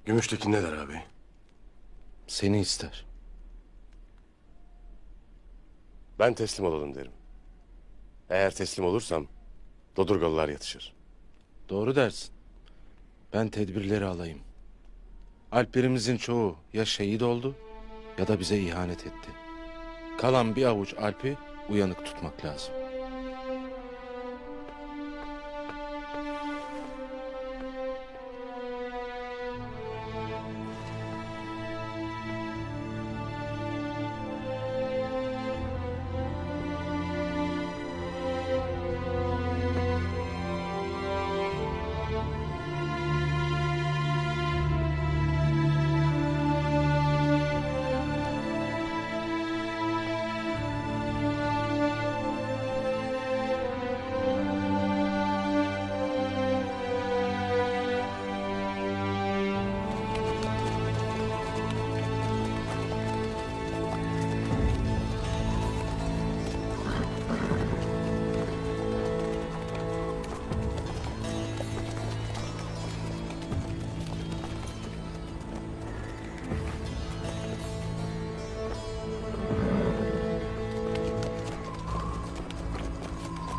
Gümüştekin ne der abi? Seni ister. Ben teslim olalım derim. Eğer teslim olursam Dodurgalılar yatışır. Doğru dersin. Ben tedbirleri alayım. Alplerimizin çoğu ya şehit oldu ya da bize ihanet etti. Kalan bir avuç Alp'i uyanık tutmak lazım.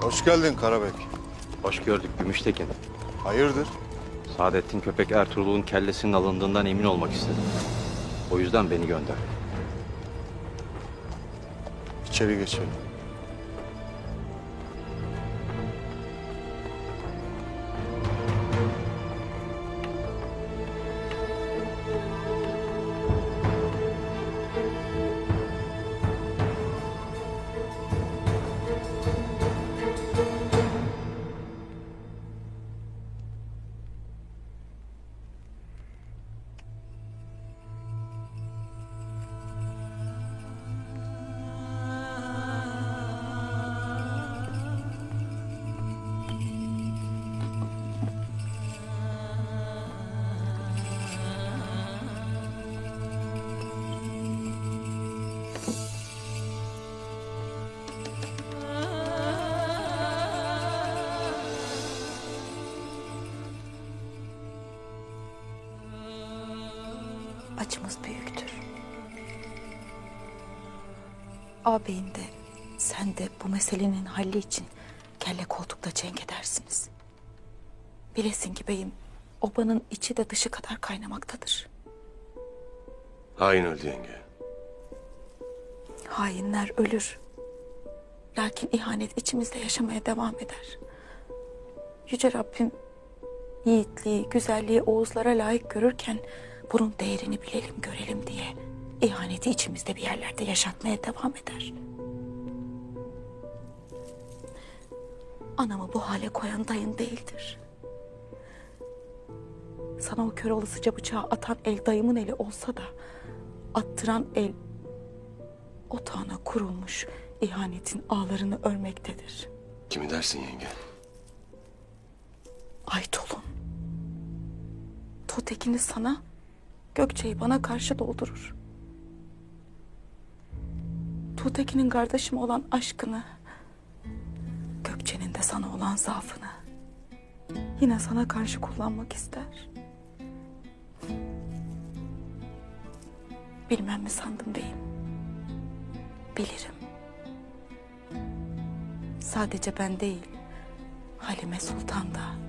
Hoş geldin Karabek. Hoş gördük Gümüştekin. Hayırdır? Saadettin köpek Ertuğrul'un kellesinin alındığından emin olmak istedi. O yüzden beni gönder. İçeri geçelim. Acımız büyüktür. Ağabeyin de sen de bu meselenin halli için kelle koltukta cenk edersiniz. Bilesin ki beyim, obanın içi de dışı kadar kaynamaktadır. Hain öldü yenge. Hainler ölür. Lakin ihanet içimizde yaşamaya devam eder. Yüce Rabbim yiğitliği, güzelliği Oğuzlara layık görürken bunun değerini bilelim, görelim diye ihaneti içimizde bir yerlerde yaşatmaya devam eder. Anamı bu hale koyan dayın değildir. Sana o kör olasıca bıçağı atan el dayımın eli olsa da attıran el otağına kurulmuş ihanetin ağlarını örmektedir. Kimi dersin yenge? Aytolun. Tuğtekin'i sana, Gökçe'yi bana karşı doldurur. Tuğtekin'in kardeşime olan aşkını, Gökçe'nin de sana olan zaafını yine sana karşı kullanmak ister. Bilmem mi sandım beyim? Bilirim. Sadece ben değil, Halime Sultan da